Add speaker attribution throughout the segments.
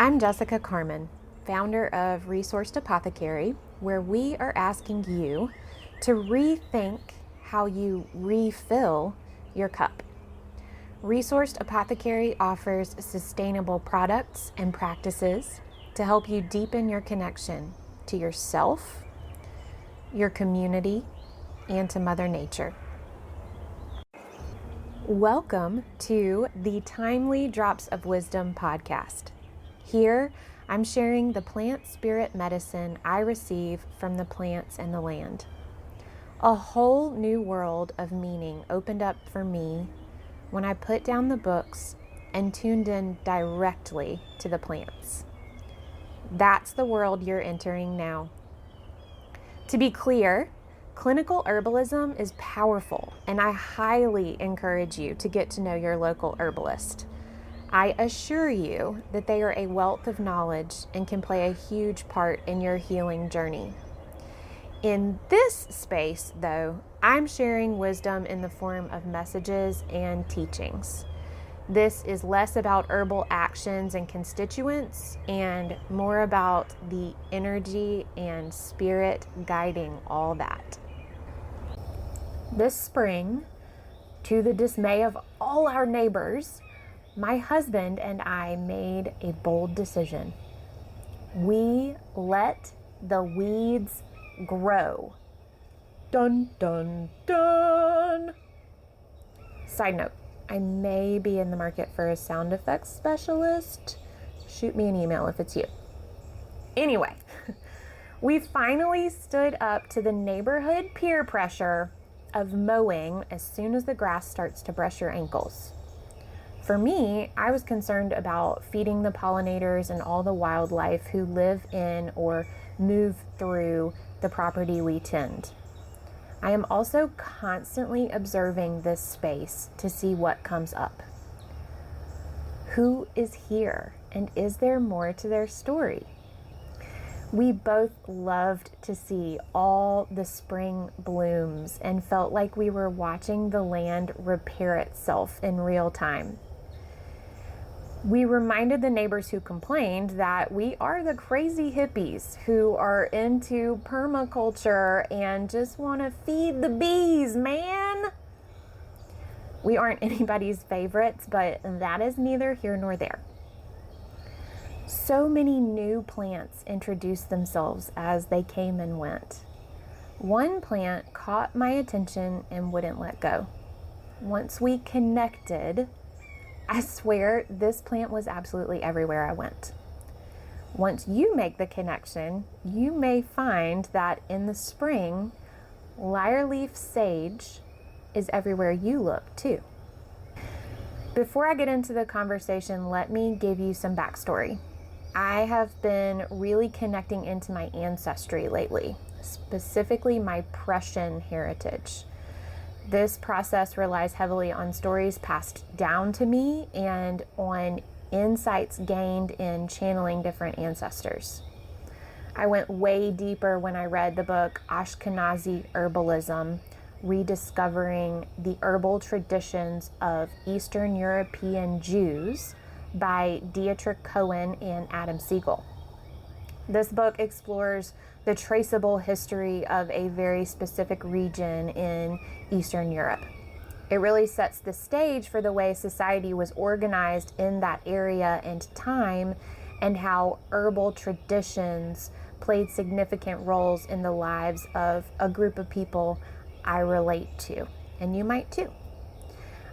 Speaker 1: I'm Jessica Carmon, founder of Resourced Apothecary, where we are asking you to rethink how you refill your cup. Resourced Apothecary offers sustainable products and practices to help you deepen your connection to yourself, your community, and to Mother Nature. Welcome to the Timely Drops of Wisdom podcast. Here, I'm sharing the plant spirit medicine I receive from the plants and the land. A whole new world of meaning opened up for me when I put down the books and tuned in directly to the plants. That's the world you're entering now. To be clear, clinical herbalism is powerful, and I highly encourage you to get to know your local herbalist. I assure you that they are a wealth of knowledge and can play a huge part in your healing journey. In this space, though, I'm sharing wisdom in the form of messages and teachings. This is less about herbal actions and constituents and more about the energy and spirit guiding all that. This spring, to the dismay of all our neighbors, my husband and I made a bold decision. We let the weeds grow. Dun, dun, dun. Side note, I may be in the market for a sound effects specialist. Shoot me an email if it's you. Anyway, we finally stood up to the neighborhood peer pressure of mowing as soon as the grass starts to brush your ankles. For me, I was concerned about feeding the pollinators and all the wildlife who live in or move through the property we tend. I am also constantly observing this space to see what comes up. Who is here, and is there more to their story? We both loved to see all the spring blooms and felt like we were watching the land repair itself in real time. We reminded the neighbors who complained that we are the crazy hippies who are into permaculture and just want to feed the bees, man. We aren't anybody's favorites, but that is neither here nor there. So many new plants introduced themselves as they came and went. One plant caught my attention and wouldn't let go. Once we connected, I swear this plant was absolutely everywhere I went. Once you make the connection, you may find that in the spring, Lyreleaf Sage is everywhere you look too. Before I get into the conversation, let me give you some backstory. I have been really connecting into my ancestry lately, specifically my Prussian heritage. This process relies heavily on stories passed down to me and on insights gained in channeling different ancestors. I went way deeper when I read the book Ashkenazi Herbalism, Rediscovering the Herbal Traditions of Eastern European Jews by Dietrich Cohen and Adam Siegel. This book explores the traceable history of a very specific region in Eastern Europe. It really sets the stage for the way society was organized in that area and time, and how herbal traditions played significant roles in the lives of a group of people I relate to, and you might too.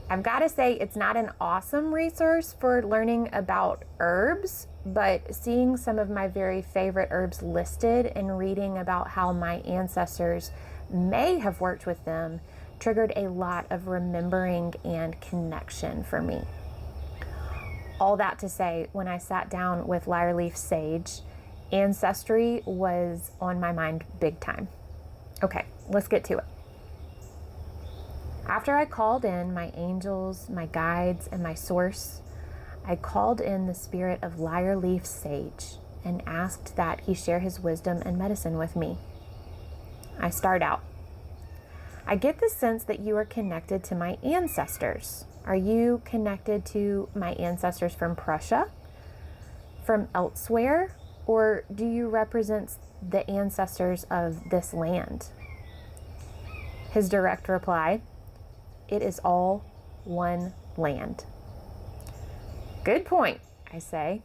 Speaker 1: I've got to say, it's not an awesome resource for learning about herbs, but seeing some of my very favorite herbs listed and reading about how my ancestors may have worked with them triggered a lot of remembering and connection for me. All that to say, when I sat down with Lyreleaf Sage, ancestry was on my mind big time. Okay, let's get to it. After I called in my angels, my guides, and my source, I called in the spirit of Lyreleaf Sage and asked that he share his wisdom and medicine with me. I start out. I get the sense that you are connected to my ancestors. Are you connected to my ancestors from Prussia? from elsewhere, or do you represent the ancestors of this land? His direct reply, it is all one land. Good point, I say.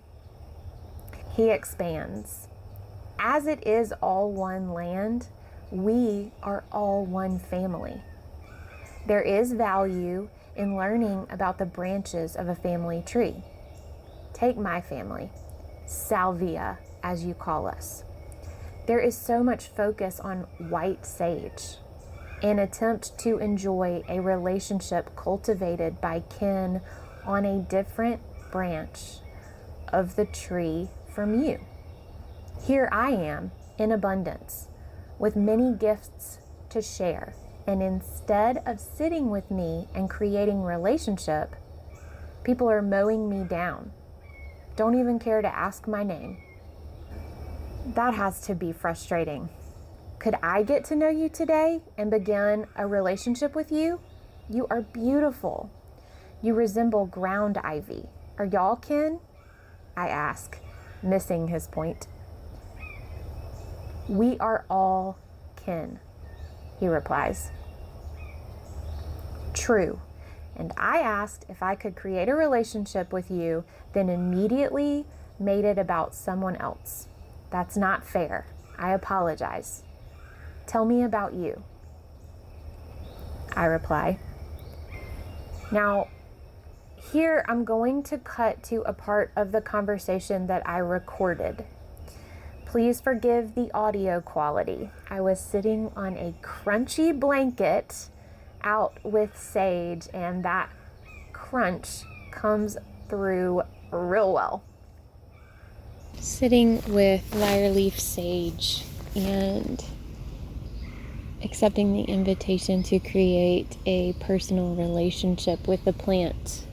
Speaker 1: He expands. As it is all one land, we are all one family. There is value in learning about the branches of a family tree. Take my family, salvia, as you call us. There is so much focus on white sage, an attempt to enjoy a relationship cultivated by kin on a different branch of the tree from you. Here I am in abundance, with many gifts to share, and instead of sitting with me and creating relationship, people are mowing me down. Don't even care to ask my name. That has to be frustrating. Could I get to know you today and begin a relationship with you? You are beautiful. You resemble ground ivy. Are y'all kin? I ask, missing his point. We are all kin, he replies. True. And I asked if I could create a relationship with you, then immediately made it about someone else. That's not fair. I apologize. Tell me about you, I reply. Now, here I'm going to cut to a part of the conversation that I recorded. Please forgive the audio quality. I was sitting on a crunchy blanket out with Sage, and that crunch comes through real well. Sitting with Lyreleaf Sage and accepting the invitation to create a personal relationship with the plant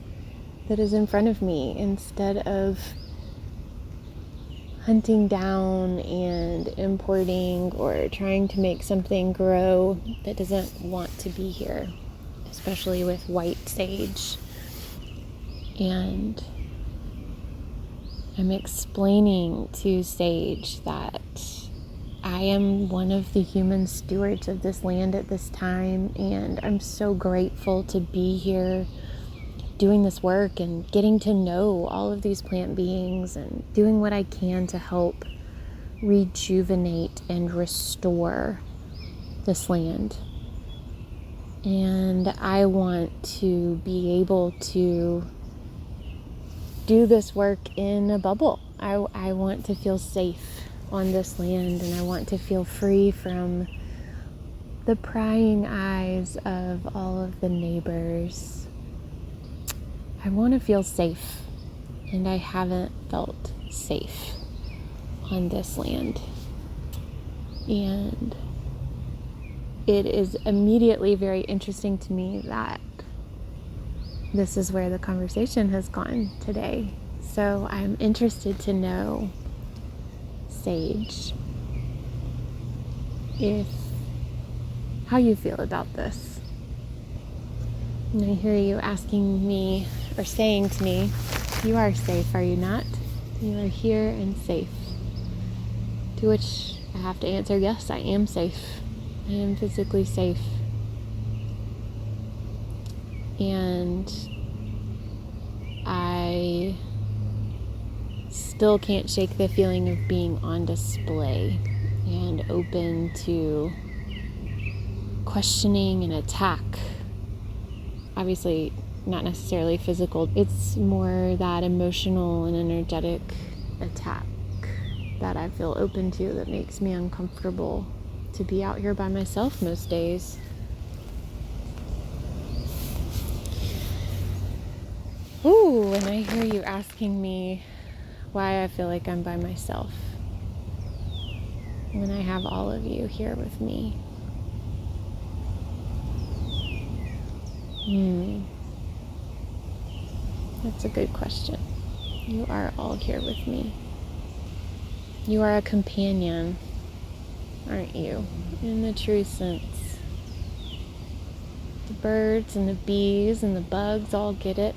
Speaker 1: that is in front of me, instead of hunting down and importing or trying to make something grow that doesn't want to be here, especially with white sage. And I'm explaining to Sage that I am one of the human stewards of this land at this time, and I'm so grateful to be here doing this work and getting to know all of these plant beings and doing what I can to help rejuvenate and restore this land. And I want to be able to do this work in a bubble. I want to feel safe on this land, and I want to feel free from the prying eyes of all of the neighbors. I want to feel safe, and I haven't felt safe on this land. And it is immediately very interesting to me that this is where the conversation has gone today. So I'm interested to know, Sage, how you feel about this. And I hear you asking me, or saying to me, you are safe, are you not? You are here and safe. To which I have to answer, yes, I am safe. I am physically safe. And I still can't shake the feeling of being on display and open to questioning and attack. Obviously, not necessarily physical. It's more that emotional and energetic attack that I feel open to that makes me uncomfortable to be out here by myself most days. Ooh, and I hear you asking me why I feel like I'm by myself when I have all of you here with me. That's a good question. You are all here with me. You are a companion, aren't you? In the true sense. The birds and the bees and the bugs all get it.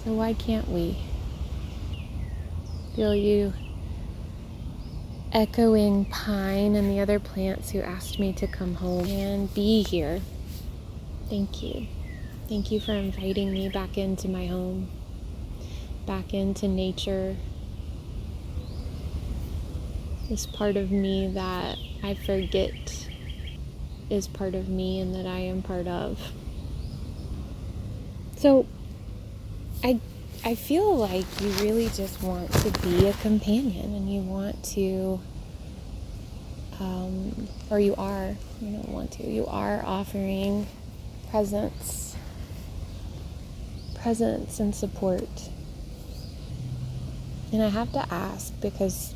Speaker 1: So why can't we? Feel you echoing pine and the other plants who asked me to come home and be here. Thank you. Thank you for inviting me back into my home, back into nature. This part of me that I forget is part of me and that I am part of. So I feel like you really just want to be a companion, and you want to, or you are, you don't want to, you are offering presence and support. And I have to ask, because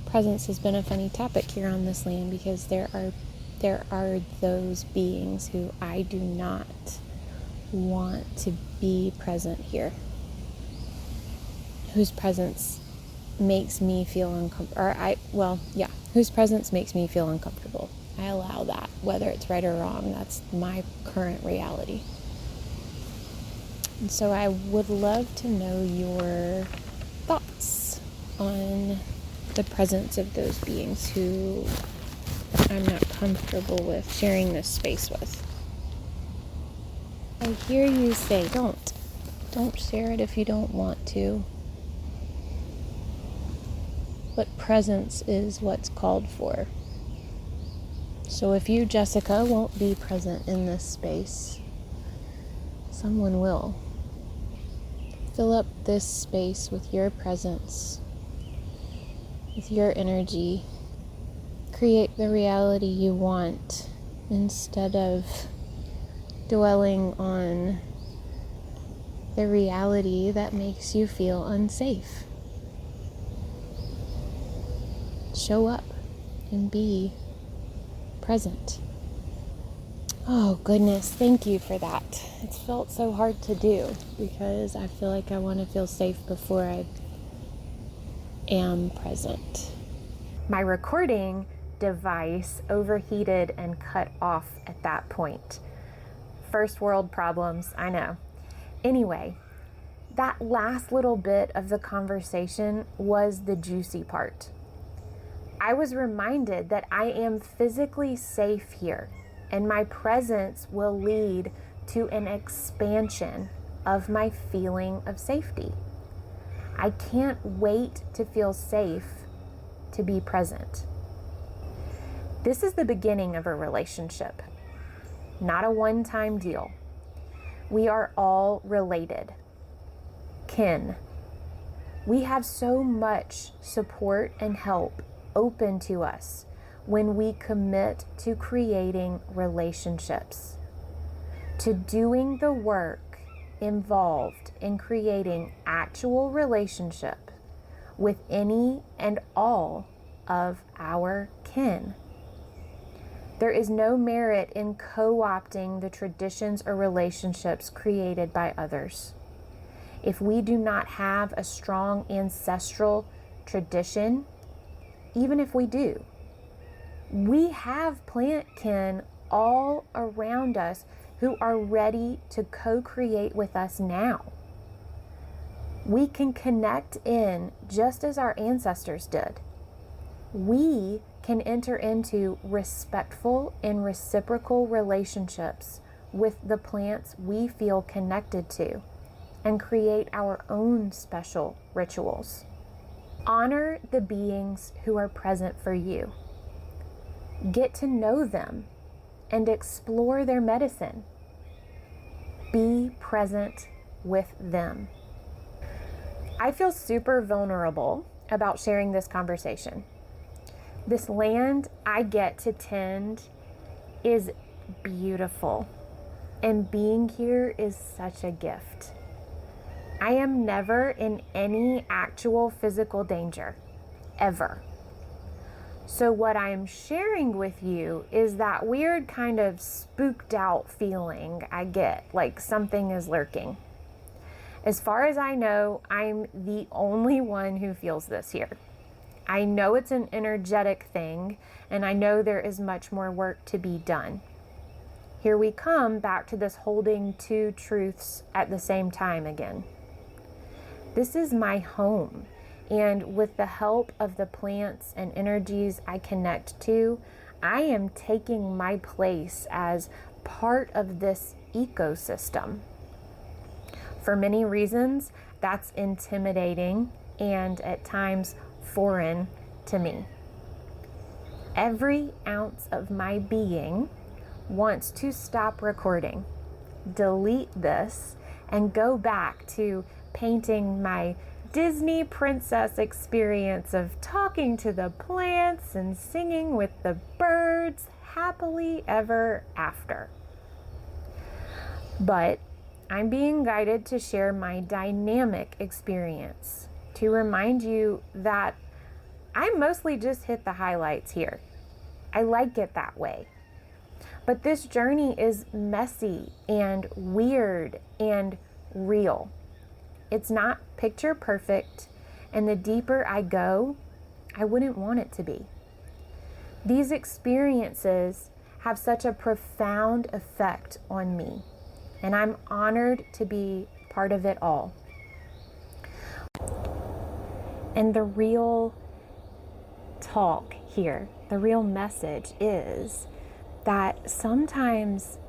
Speaker 1: presence has been a funny topic here on this land, because there are those beings who I do not want to be present here, whose presence makes me feel uncomfortable, whose presence makes me feel uncomfortable. I allow that, whether it's right or wrong. That's my current reality. And so I would love to know your thoughts on the presence of those beings who I'm not comfortable with sharing this space with. I hear you say, don't share it if you don't want to. But presence is what's called for. So if you, Jessica, won't be present in this space, someone will. Fill up this space with your presence, with your energy. Create the reality you want instead of dwelling on the reality that makes you feel unsafe. Show up and be present. Oh goodness, thank you for that. It's felt so hard to do because I feel like I want to feel safe before I am present. My recording device overheated and cut off at that point. First world problems, I know. Anyway, that last little bit of the conversation was the juicy part. I was reminded that I am physically safe here, and my presence will lead to an expansion of my feeling of safety. I can't wait to feel safe to be present. This is the beginning of a relationship, not a one-time deal. We are all related. Kin. We have so much support and help open to us when we commit to creating relationships, to doing the work involved in creating actual relationship with any and all of our kin. There is no merit in co-opting the traditions or relationships created by others. If we do not have a strong ancestral tradition, even if we do, we have plant kin all around us who are ready to co-create with us now. We can connect in just as our ancestors did. We can enter into respectful and reciprocal relationships with the plants we feel connected to and create our own special rituals. Honor the beings who are present for you. Get to know them and explore their medicine. Be present with them. I feel super vulnerable about sharing this conversation. This land I get to tend is beautiful, and being here is such a gift. I am never in any actual physical danger, ever. So what I am sharing with you is that weird kind of spooked out feeling I get, like something is lurking. As far as I know, I'm the only one who feels this here. I know it's an energetic thing, and I know there is much more work to be done. Here we come back to this holding two truths at the same time again. This is my home, And with the help of the plants and energies I connect to, I am taking my place as part of this ecosystem. For many reasons, that's intimidating and at times foreign to me. Every ounce of my being wants to stop recording, delete this, and go back to painting my Disney princess experience of talking to the plants and singing with the birds happily ever after. But I'm being guided to share my dynamic experience, to remind you that I mostly just hit the highlights here. I like it that way. But this journey is messy and weird and real. It's not picture perfect, and the deeper I go, I wouldn't want it to be. These experiences have such a profound effect on me, and I'm honored to be part of it all. And the real talk here, the real message is that sometimes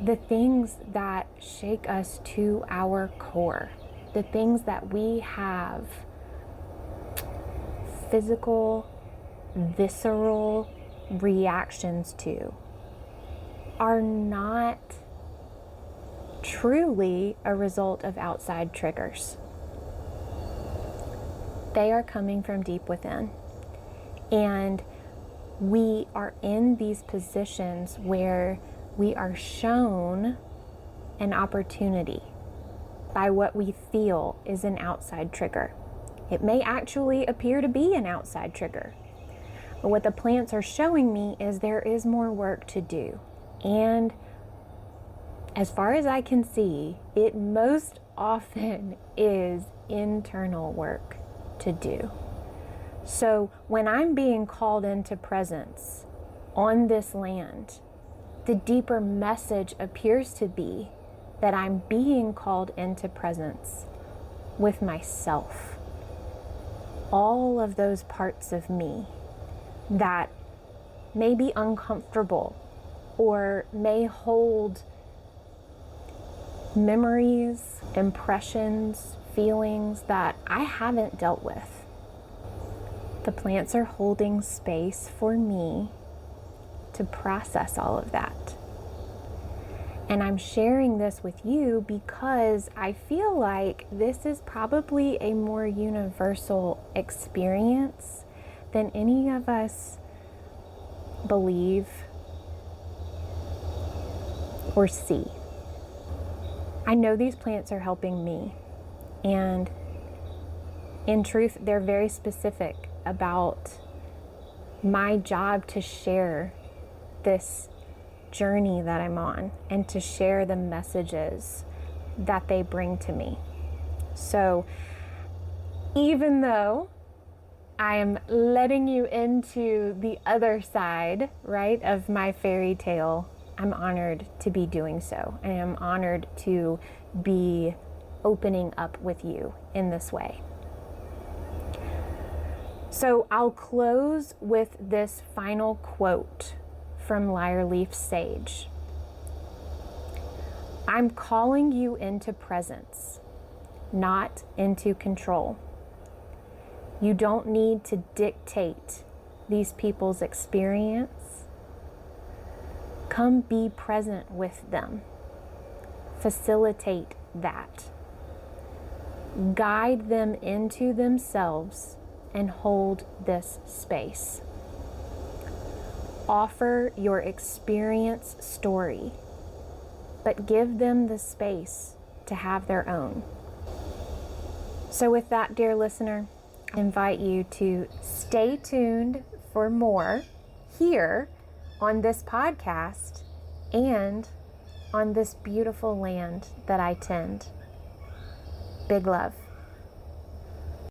Speaker 1: the things that shake us to our core, the things that we have physical, visceral reactions to, are not truly a result of outside triggers. They are coming from deep within. And we are in these positions where we are shown an opportunity by what we feel is an outside trigger. It may actually appear to be an outside trigger, but what the plants are showing me is there is more work to do. And as far as I can see, it most often is internal work to do. So when I'm being called into presence on this land, the deeper message appears to be that I'm being called into presence with myself. All of those parts of me that may be uncomfortable or may hold memories, impressions, feelings that I haven't dealt with. The plants are holding space for me to process all of that. And I'm sharing this with you because I feel like this is probably a more universal experience than any of us believe or see. I know these plants are helping me, and in truth, they're very specific about my job to share this journey that I'm on and to share the messages that they bring to me. So even though I am letting you into the other side, right, of my fairy tale, I'm honored to be doing so. I am honored to be opening up with you in this way. So I'll close with this final quote from Lyreleaf Sage. I'm calling you into presence, not into control. You don't need to dictate these people's experience. Come be present with them. Facilitate that. Guide them into themselves and hold this space. Offer your experience story, but give them the space to have their own. So with that, dear listener, I invite you to stay tuned for more here on this podcast and on this beautiful land that I tend. Big love.